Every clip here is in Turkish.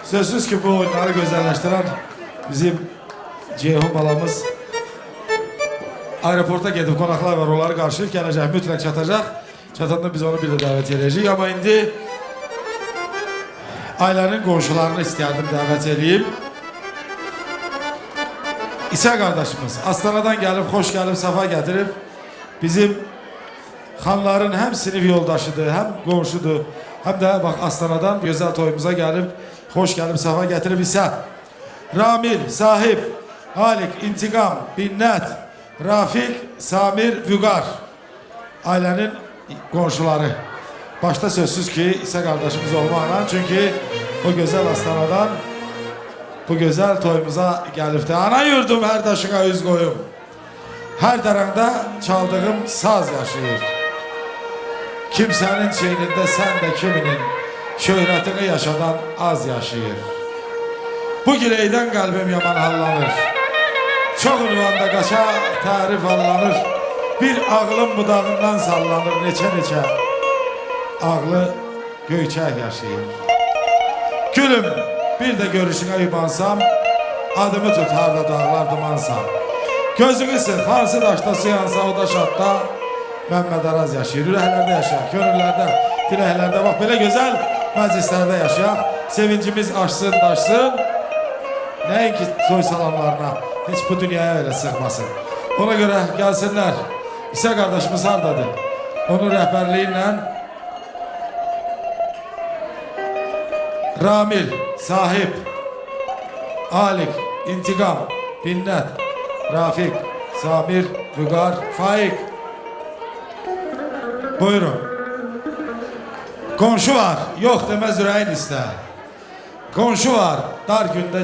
Sözsüz ki bu oyunları güzelleştiren bizim Ceyhun balamız aeroporta gedib qonaqlar var, onları qarşılayıb gələcək, mütləq çatacaq. Çatanda biz onu bir də dəvət edəcəyik. Amma indi ailənin qonşularını istəyərdim dəvət edeyim. İsə qardaşımız Astanadan gəlib, xoş gəlib, safa gətirib. Bizim xanların həm sinif yoldaşıdır, həm qonşudur, həm də bax Astanadan gözəl toyumuza gəlib, xoş gəlib, safa gətirib isə Ramil, Sahib, Halik, İntiqam, Binnət, Rafiq, Samir, Vüqar ailənin qonşuları. Başta sözsüz ki, İsə qardaşımız olmaqla, çünki o gözəl Astanadan bu gözəl toyumuza gəlibdir. Ana yurdum, hər daşına üz qoyum, hər dərəndə çaldığım saz yaşayır. Kimsənin çeynində sən də kiminin şöhrətini yaşadan az yaşayır. Bu gileydən qəlbim yaman hallanır. Çox ünvanda qaça tərif allanır. Bir ağlım budağından sallanır neçə-neçə. Ağlı göyçək yaşayır. Gülüm, bir də görüşünə yubansam, adımı tut harda dağlar dumansam. Gözünü sıx, hansı daşda su yansa o da şadda Məmməd Araz yaşayır. Ürəklərdə yaşayaq, könüllərdə, diləklərdə, bax belə gözəl məclislərdə yaşayaq. Sevincimiz aşsın, daşsın. Nəinki soy salamlarına, heç bu dünyaya öyle sıxmasın. Ona görə gəlsinlər. İsə qardaşımız hardadır? Onun rəhbərliyi ilə Ramil, Sahib, Halik, İntiqam, Binnət, Rafiq, Samir, Vüqar, Faik. Buyurun. Qonşu var, yox deməz ürəyin istə. Qonşu var, dar gündə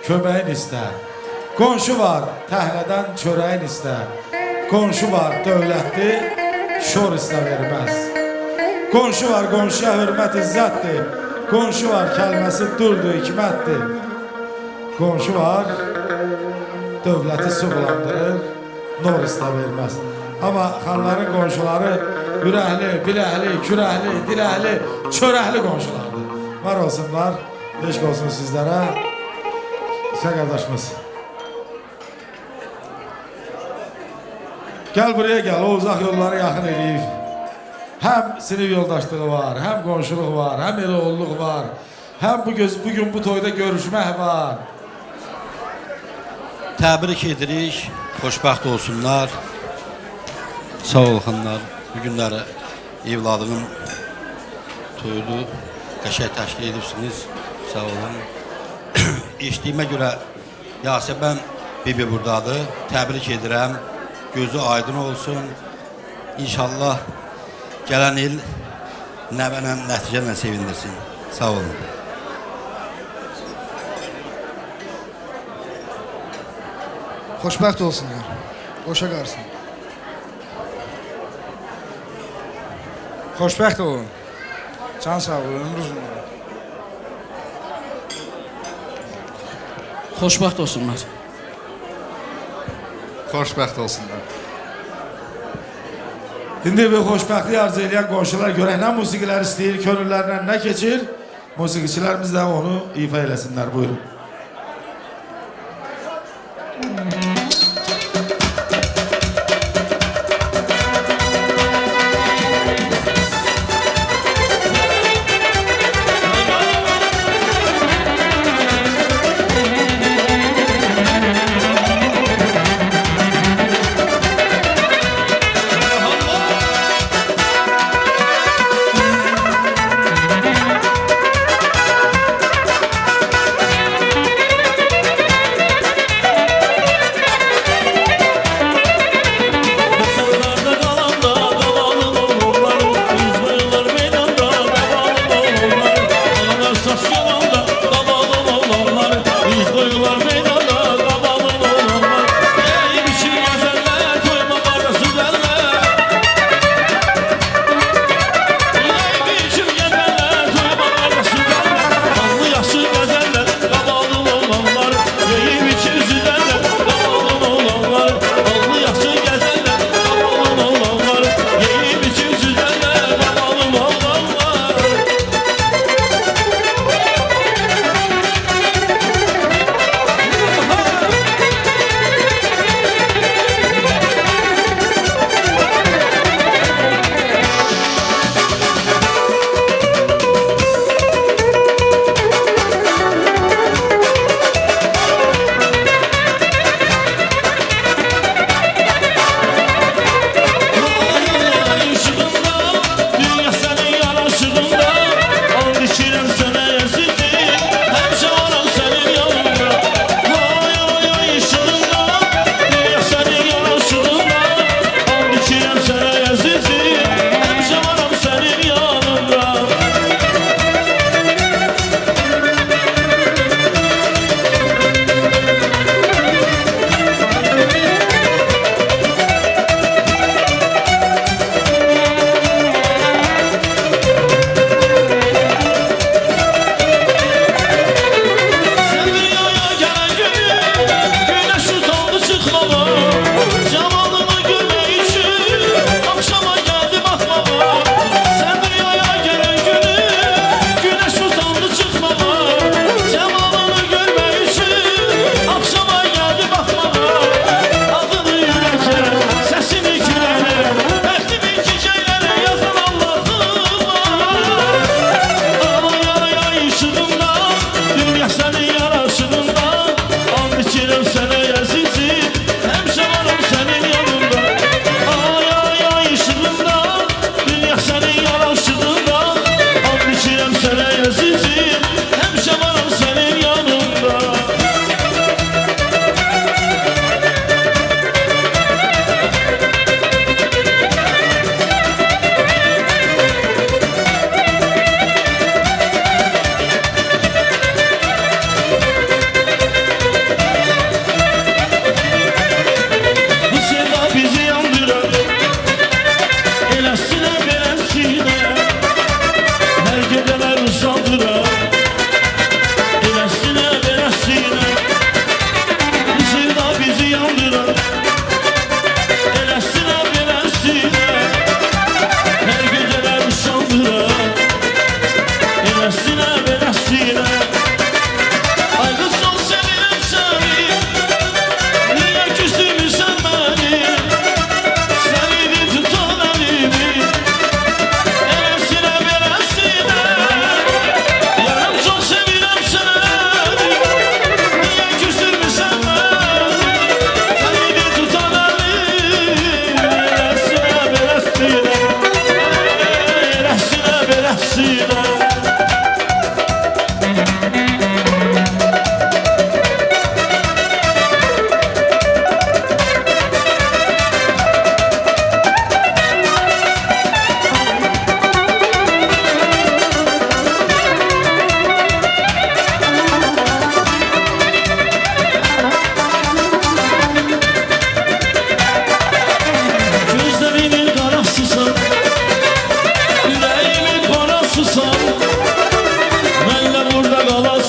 köməyin istə. Qonşu var, təhlədən çörəyin istə. Qonşu var, dövlətli, şor istə verməz. Qonşu var, qonşuya hörmət izzətdir. Qonşu var, kəlməsi durdu, hikmətdir. Qonşu var, dövləti suğlandırır, nor istə verməz. Amma xanların qonşuları ürəkli, biləkli, kürəkli, diləkli, çörəkli qonşulardır. Var olsunlar, eşq olsun sizlərə. İsə qardaşımız. Gəl buraya gəl, o uzaq yolları yaxın eləyib. Həm sinif yoldaşlığı var, həm qonşuluq var, həm elə oğulluq var. Həm bugün bu toyda görüşmək var. Təbrik edirik, xoşbəxt olsunlar. Sağ olsunlar. Bu günləri evladının toyudu, qəşəng təşkil edibsiniz. Sağ olun. Eşdiyimə görə Yasəbən bibi buradadır. Təbrik edirəm. Gözü aydın olsun. İnşallah gələn il nəvənə nəticələ sevindirsin. Sağ olun. Xoşbəxt olsunlar. Qoşa qarsın. Xoşbəxt olun. Can sağ olun, ömür uzun olun. Xoşbəxt olsunlar. Xoşbəxt olsunlar. İndi bu xoşbəxtlik arzu edən qonşular görək nə musiqilər istəyir, könüllərindən nə keçir, musiqiçilərimiz də onu ifa eləsinlər. Buyurun.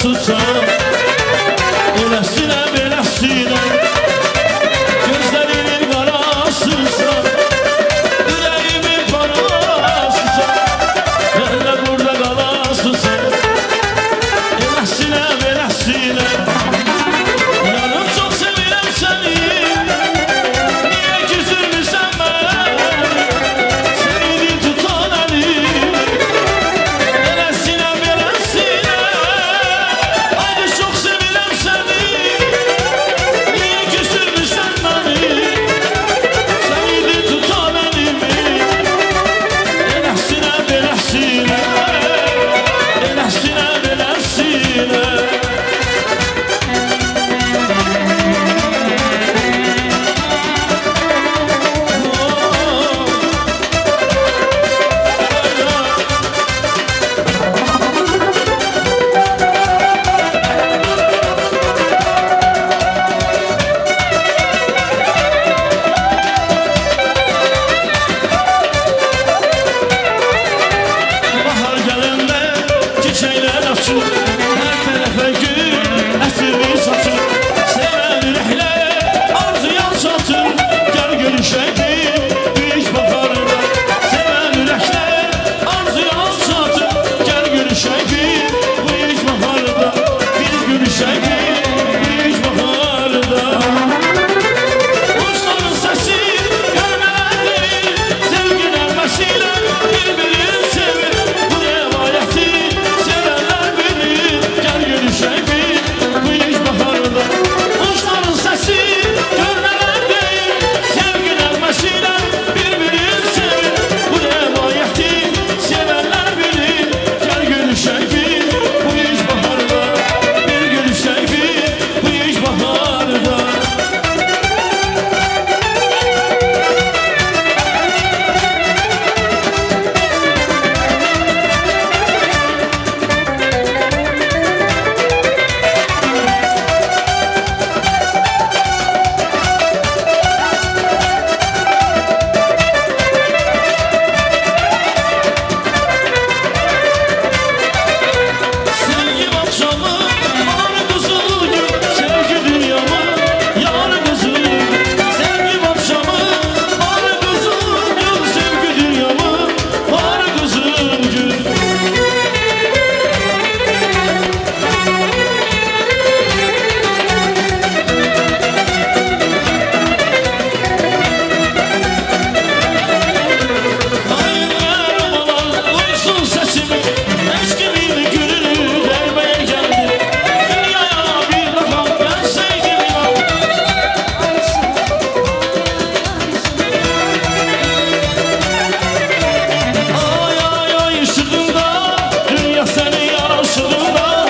susam Eləsinə beləsinə Gözlərinin qarasısan Ürəyimin parasısan Elə burada qalasısan Eləsinə beləsinə Yanım çox sevirəm səni Niyə küsürmüsən məni Seni tutan əlim Eləsinə beləsinə Abi çox sevirəm səni Niyə küsürmüsən məni Seni tutan əlimi Eləsinə beləsinə Eləsinə beləsinə Bahar gələndə çiçəklər açır Hər tərəfə gül əsiri saçır Sevən ürəklər arzuya çatır Gəl görüşək bir iş baharda Sevən ürəklər arzuya çatır Gəl görüşək bu iş baharda Biz görüşək bu iş baharda Kuşların səsi görməlidir Sevgi nəğməsilə bir-birini sevir Bu rəvayəti sevənlər bilir Gəl görüşək bu iş baharda Kuşların səsi görməlidir Sevgi nəğməsilə bir-birini sevir Bu rəvayəti sevənlər bilir Gəl görüşək bu iş baharda Bir görüşək bu iş baharda Sevgi akşamı var kızıl gül Sevgi dünyamı yar kızıl gül Sevgi akşamı var kızıl gül Sevgi dünyamı var kızıl gül Hayırlar olan duysun sesimi Eşkimin gülünü vermeye geldim Dünyaya bir rakam gelseydim ya Ay ay ay ışığında Dünya senin yaraşığında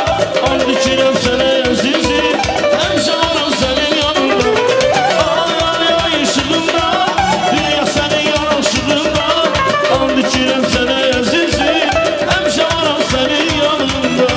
And içirem seni azizim Hemşe varım senin yanında Ay ay ay ışığında Dünya senin yaraşığında And içirem seni azizim Hemşe varım senin yanında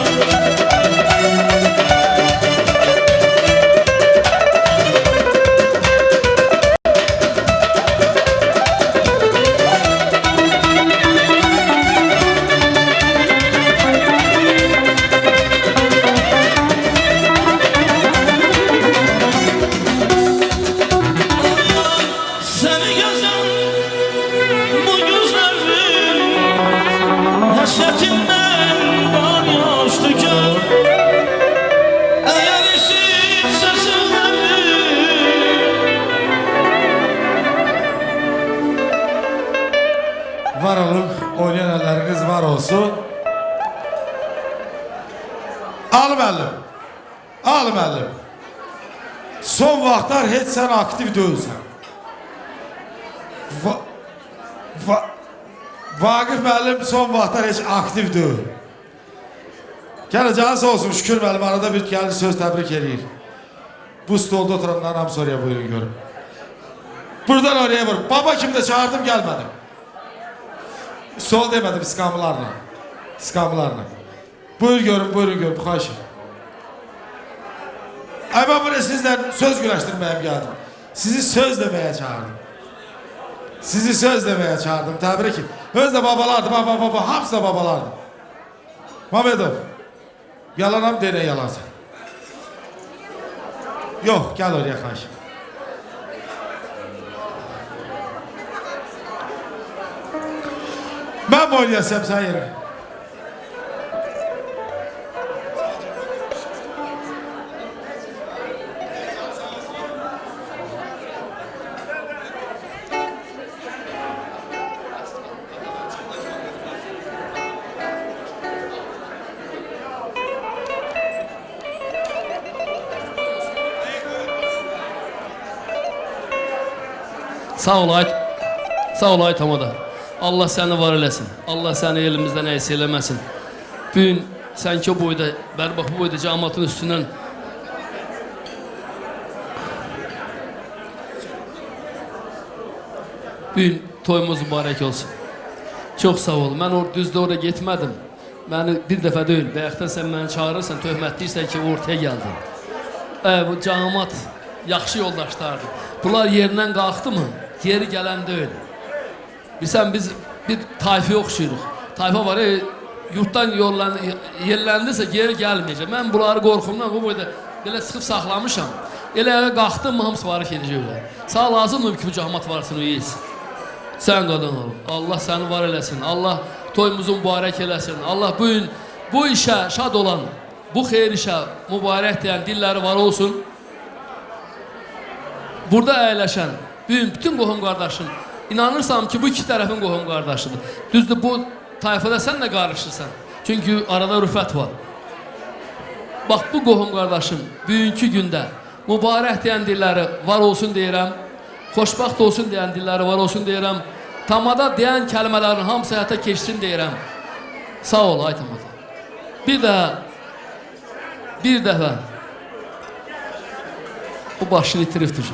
Seni gezen bu gözlerim Hasretinden var yaş tüker Eğer işitse sözleri Var olun, oynayan elleriniz var olsun. Al müəllim, al müəllim. Son vaxtlar heç sən aktiv deyilsən. Vaqif müəllim son vaxtlar heç aktiv deyil. Gələcəyi sağ olsun, şükür müəllim arada bir gəldi söz təbrik edir. Bu stolda oturanların hamısı oraya buyurun görün. Buradan oraya vur. Baba kimde çağırdım gelmedi. Sol demedim iskamlarla. İskamlarla. Buyur görün, buyurun görün. Bu xahiş. Ay ben buraya sizden söz güreştirmeye geldim. Sizi söz demeye çağırdım. Sizi söz demeye çağırdım. Təbrik ederim. Öz de babalardı. Baba. Hamısı da babalardı. Mamedov. Yalanam dene yalansan. Yok gel oraya karşı. Ben mi oynayasam sen yere? Sağ ol Ayt. Sağ ol Ayt Hamada. Allah seni var eləsin. Allah seni elimizden əks eləməsin. Bugün sen ki boyda, bəli bax bu boyda cəmaatın üstündən bugün toyumuz mübarək olsun. Çok sağ ol. Mən düzdə oraya getmədim. Beni bir dəfə deyil, bayaqdan sen beni çağırırsan, töhmətliysən ki ortaya geldin. Bu cəmaat yaxşı yoldaşlardı. Bunlar yerindən qalxdı mı? Geri gələn deyil. Bilsən biz bir tayfaya oxşuyuruq. Tayfa var ya, yurtdan yerləndirsə geri gəlməyəcək. Mən bunları qorxumdan bu boyda belə sıxıb saxlamışam. Elə qalxdım mı hamısı varıq edəcəklər. Sağ lazımdır ki bu cəmaat varsın uyuyuz. Sən qadın ol. Allah səni var eləsin. Allah toyumuzu mübarək eləsin. Allah bugün bu işə şad olan, bu xeyir işə mübarək deyən dilləri var olsun. Burada əyləşən bütün qohum qardaşım, inanırsam ki bu iki tərəfin qohum qardaşıdır. Düzdür, bu tayfada sən də qarışırsan. Çünki arada rüfət var. Bax bu qohum qardaşım bugünkü gündə mübarək deyən dilləri var olsun deyirəm. Xoşbaxt olsun deyən dilləri var olsun deyirəm. Tamada deyən kəlmələrin hamısı həyata keçsin deyirəm. Sağ ol ay tamada. Bir dəfə bu başını itiribdir.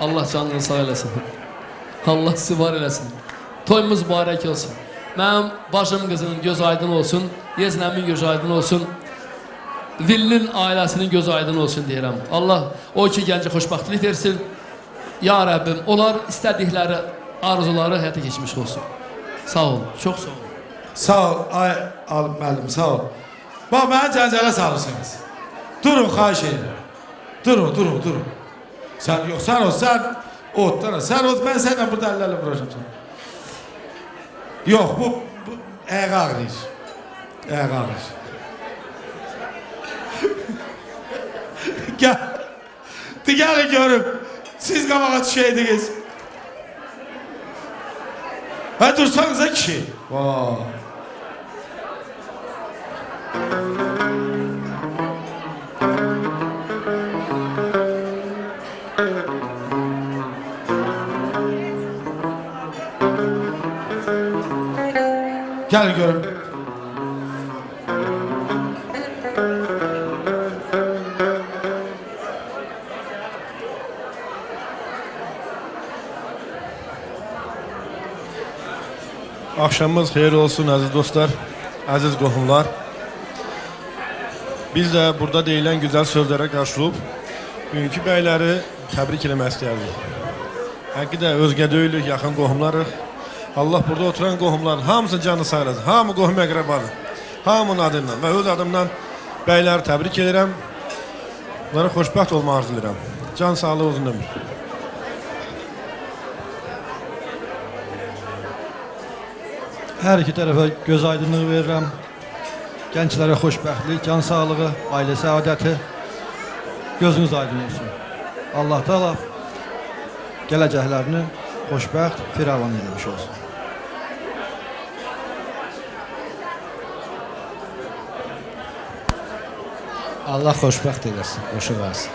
Allah canını sağ eləsin. Allah sizi var eləsin. Toyumuz mübarək olsun. Mənim bacım qızının göz aydın olsun. Yeznəmin göz aydın olsun. Villin ailəsinin göz aydın olsun deyirəm. Allah o iki gəncə xoşbaxtlik versin. Ya Rəbbim, onlar istədikləri arzuları həyata keçmiş olsun. Sağ ol, çox sağ ol. Sağ ol ay müəllim, sağ ol. Bax məni cəncələ salırsınız. Durun xahiş edirəm. Durun. Sen yok, sen otdan, sen ot, ben seninle burada ellerle vuracağım sana. Yok, bu ayak ağrıyır. Ayak ağrıyır. Gelin görüm. Siz kabağa düşeydiniz. Ha dursanıza kişi. Vay. Gel görüm. Akşamımız xeyir olsun aziz dostlar, aziz qohumlar. Biz də burada deyilən gözəl sözlərə qarşılıb bugünkü bəyləri təbrik eləmək istəyərdik. Həqiqi də özgə deyilik, yaxın qohumlarıq. Allah burada oturan qohumların hamısının canı sağ eləsin. Hamı qohum əqrəbadır. Hamının adından və öz adımdan bəyləri təbrik edirəm. Onlara xoşbəxt olmağı arzu edirəm. Can sağlığı uzun ömür. Hər iki tərəfə göz aydınlığı verirəm. Gənclərə xoşbəxtlik, can sağlığı, ailə səadəti. Gözünüz aydın olsun. Allah Teala gələcəklərini xoşbəxt, firavan eləmiş olsun. Allah xoşbəxt eləsin, xoşu qalsın.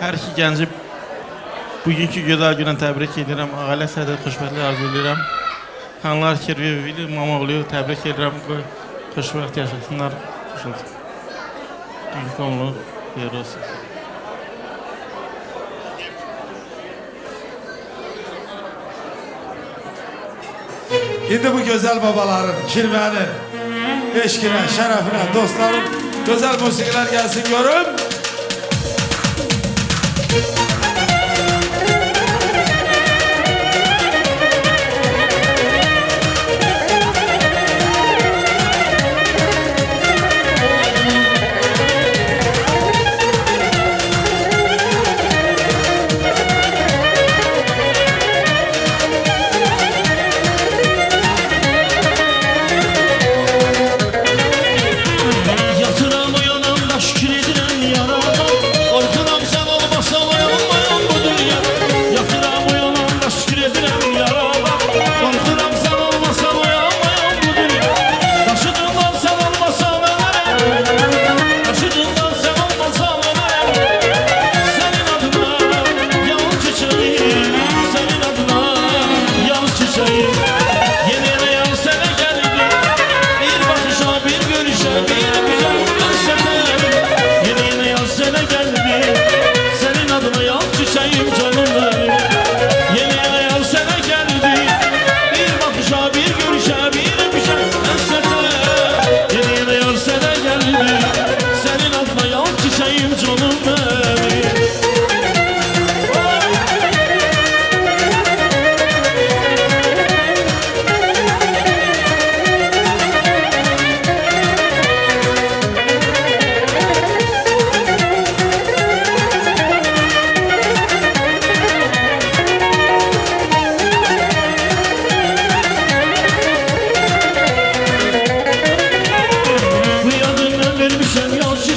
Hər iki gənci bugünkü gözəl günə təbrik edirəm. Ailə səadət xoşbəxtlik arzu edirəm. Xanlar Kirvi, Vili, Mamoğlu təbrik edirəm. Xoşbəxt yaşasınlar. Bugünkü onluq xeyir olsun. Şimdi bu güzel babaların, kirvenin, eşkine, şerefine, dostların güzel musikiler gelsin görüm.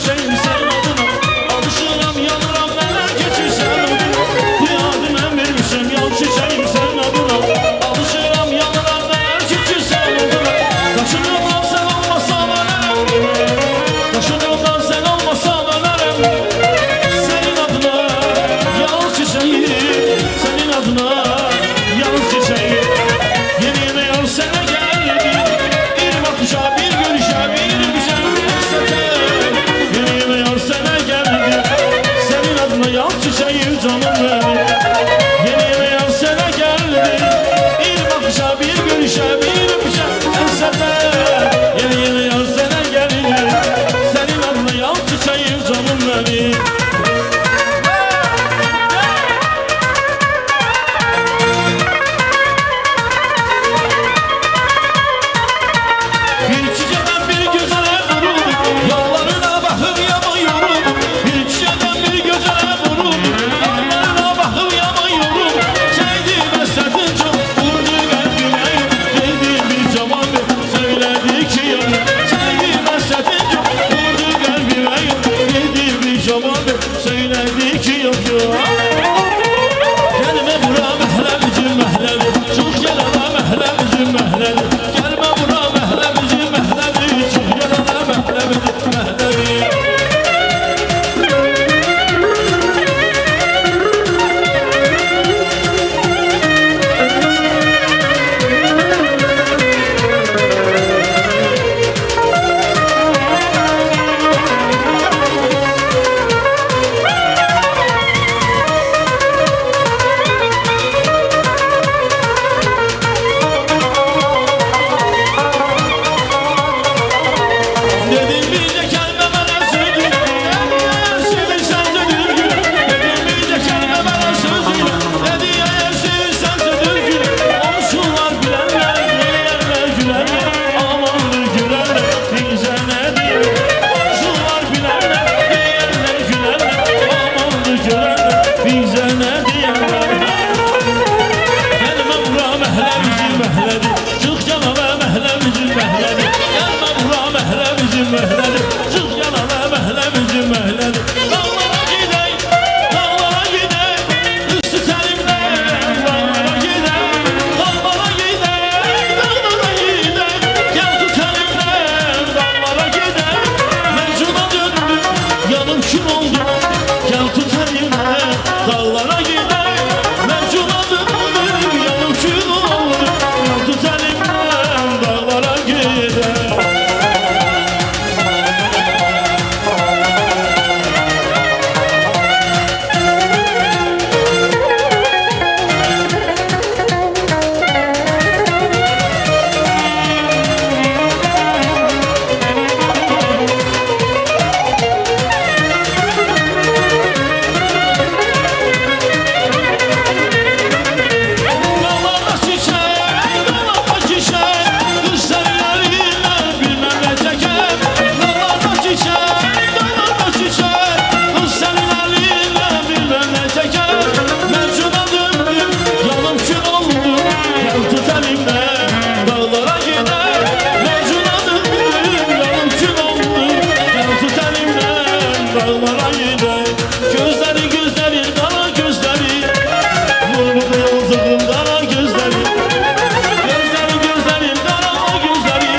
çiçeğim senin adına. Alışıram yanıram neler geçir senin adına. Bu yadı ben vermişim yal çiçeğim senin adına. Alışıram yanıram neler geçir senin adına. Taşın yoldan sen olmasan ölerim. Taşın yoldan sen olmasan ölerim. Senin adına yal çiçeğim, senin adına yal çiçeğim. Yeni yeni yar sene geldi. Bir bakışa bir görüşe bir güzel hasrete. Yeni yeni yar sene geldi. Senin adına yal çiçeğim canım benim. Yeni yeni yar sene geldi. Bir bakışa bir görüşe bir güzel hasrete. Yeni yeni yar sene geldi. Senin adına yal çiçeğim canım benim. Bir çiçekten bir gözele vuruldum. Yollarına bakıp yanıyorum. Bir çiçekten bir gözele vuruldum. Yollarına bakıp yanıyorum. Sevdiğim esnafın çok vurdu kalbime. Sevdiğim bir cavan söyledi ki yok. Sevdiğim esnafın çok vurdu kalbime. Sevdiğim bir cavan söyledi ki yok. Gelme bura mehlemcim mehlevi. Çık gelene mehlemcim mehlevi. Gelme bura mehlemcim mehlevi. Çık gelene mehlemcim mehlevi. Dedim bir de kelime bana söyle. Eğer sevirsen de düzgün. Dedim bir de kelime bana söyle. Eğer sevirsen de düzgün. Olsunlar gülenler, gülerler gülerler. Amandır gülerler, bize ne diyor. Olsunlar gülenler, gülerler gülerler. Amandır gülerler, bize ne diyorlar. Gelme bura mehlemcim mehlevi. Çık yanıma mehlemcim mehlevi. Gelme bura mehlemcim mehlevi. Çık yanıma mehlemcim mehlevi. Dağlara gidey, dağlara gidey. Üstü terimle dağlara gidey. Dağlara gidey, dağlara gidey. Gel tut elimle dağlara gidey. Mecnun'a döndüm, yanım kül oldu. Gel tut elimle dağlara gidey. Mecnun'a döndüm, yanım kül oldu. Gel tut elimle dağlara gidey. Dağlarda çiçek, dağlarda çiçek. Kız seviyorlar bilmem ne çeker. Dağlarda çiçek, dağlarda çiçek. Kız seviyorlar bilmem ne çeker. Mecnun'a döndüm, yanım kül oldu. Gel tut elimden, dağlara gider. Mecnun'a döndüm, yanım kül oldu. Gel tut elimden, dağlara gider. Gözleri gözleri, kara gözleri. Vurmadı yolduğum kara gözleri. Gözleri gözleri, kara gözleri.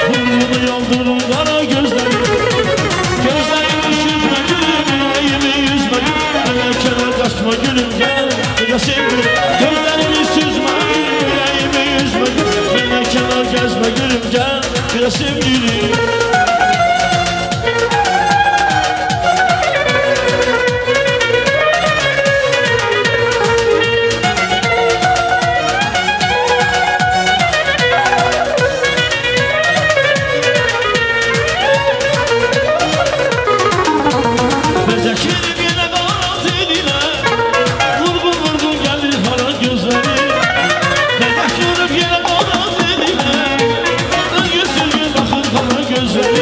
Vurmadı yolduğum kara gözleri. Gözlerimi süzme gülüm, yüreğimi yüzme gülüm. Kenar kaçma gülüm, gel resim gülüm. Gözlerimi süzme gülüm, yüreğimi yüzme gülüm. Kenar gezme gülüm, gel resim gülüm. Bezekirim yine kara diline. Vurgun vurgun gelir kara gözleri. Bezekirim yine kara diline. Sürgün sürgün bakır kara gözleri.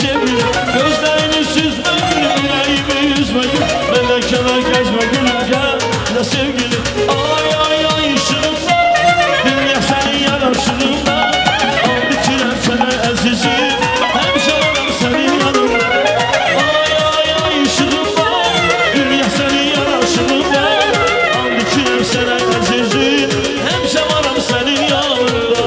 sevgilim gözlerini süzme gülüm yüreğimi yüzme gülüm melekeme gezme gülüm gel ne sevgilim ay ay ay ışığında dünya senin yanaşığında al bitiren sana azizim hemşe varım senin yanında ay ay ay ışığında dünya senin yanaşığında al bitiren sana azizim hemşe varım senin yanında.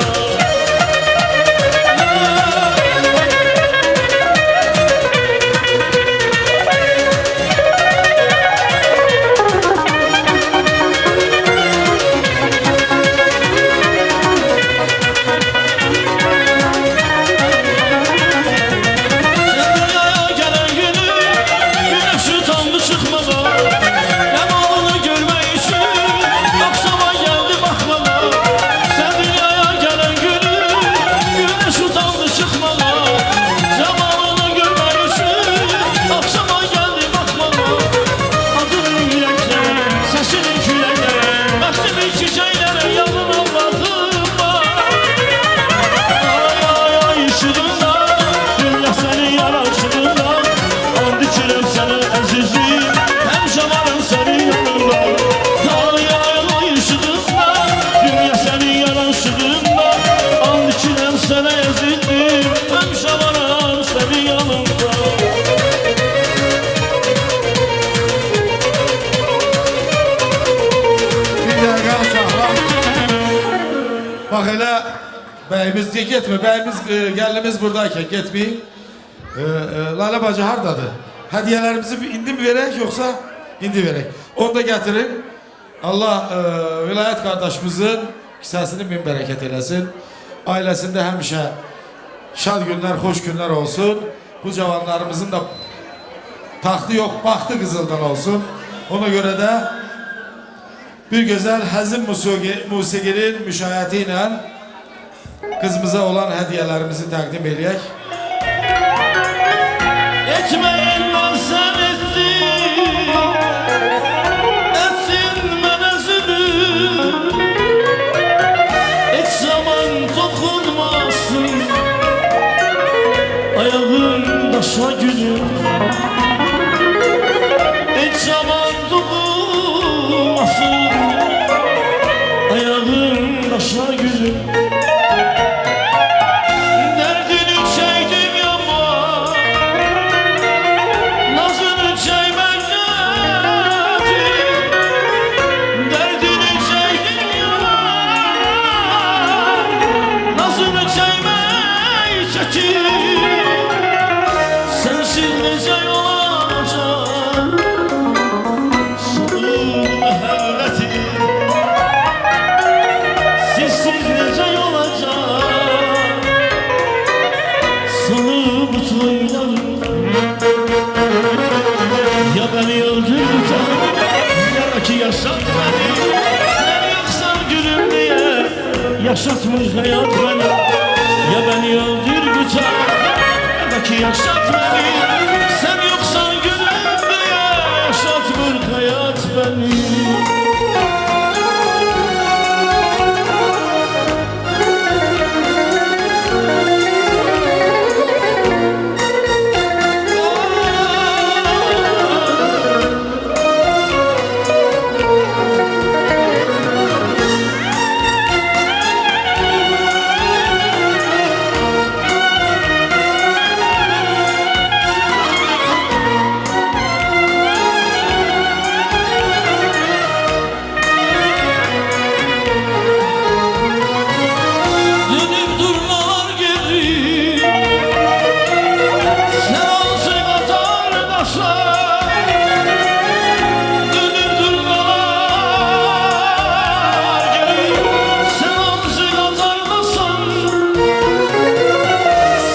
Bak hele bəyimiz diye gitme. Bəyimiz gəlinimiz buradayken gitmeyin. Lale bacı hardadır? Hediyelerimizi indi mi verək yoksa indi verək. Onu da getirin. Allah vilayet kardeşimizin kisəsini min bereket eləsin. Ailesinde həmişə şad günler, hoş günler olsun. Bu cavanlarımızın da taxtı yok, baktı kızıldan olsun. Ona göre de bir güzel hazin musiginin müşahiyetiyle kızımıza olan hediyelerimizi takdim edeyik. Etmeyin lan sen etsin, etsin bana zulüm. Hiç zaman dokunmasın, ayağım taşa gülüm. Hiç zaman dokunmasın, ayağım taşa gülüm. Derdini çektim yanma, nazını çekmek nedir? Derdini çektim yanma, nazını çekmek nedir? Sensiz nece olacak, sonum mühevveti. Sizsiz nece olacak, sonu bu toylarım. Ya beni öldürten, ya da ki yaşat beni. Sen yoksan gülüm diye yaşatmış hayat beni. Ya beni öldürten, ya da ki yaşat beni. Sen yoksan gülüm diye yaşatmış hayat beni. Dönüp durmalar geri, sen olsun atar başa. Dönüp durmalar geri, sen olsun atar başa.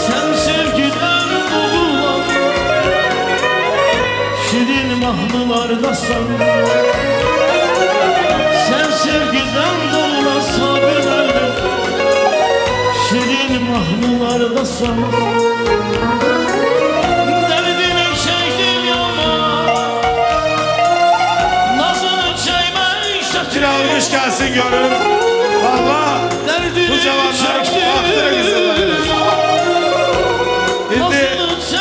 Sen sevgiden doğulan şirin mahnılardasın. Sen sevgiden doğulan sabirlerden şirin mahnılardasın. Derdini çektim yanma, nazını çekmek şaşır. Bir almış gelsin görün. Allah Derdini bu cavanların çektim, bahtına kızıllar eylesin. Şimdi nazını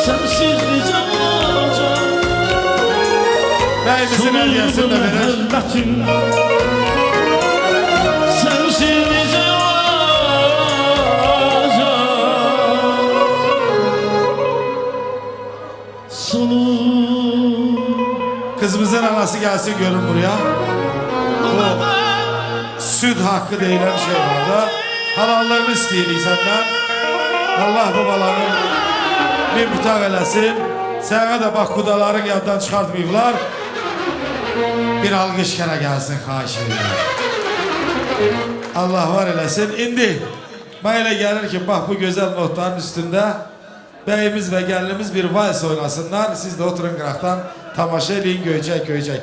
Sensiz necə olacaq Bəyimizin ədiyəsini də verir. Məhəbbətin Sensiz necə olacaq Sonu Kızımızın anası gelsin görün buraya. Bu süt hakkı denilen şey var da. Halallığını isteydik senden. Allah babaların bir mütaq eləsin. Sana da bak kudaların yandan çıkartmayıblar. Bir alkış kere gelsin xahiş edirəm. Allah var eləsin. İndi bana elə gelir ki bak bu güzel notların üstünde beyimiz ve gelinimiz bir vals oynasınlar. Siz de oturun qıraqdan tamaşa edin, göyecek.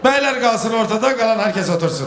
Beyler kalsın ortada, kalan herkes otursun.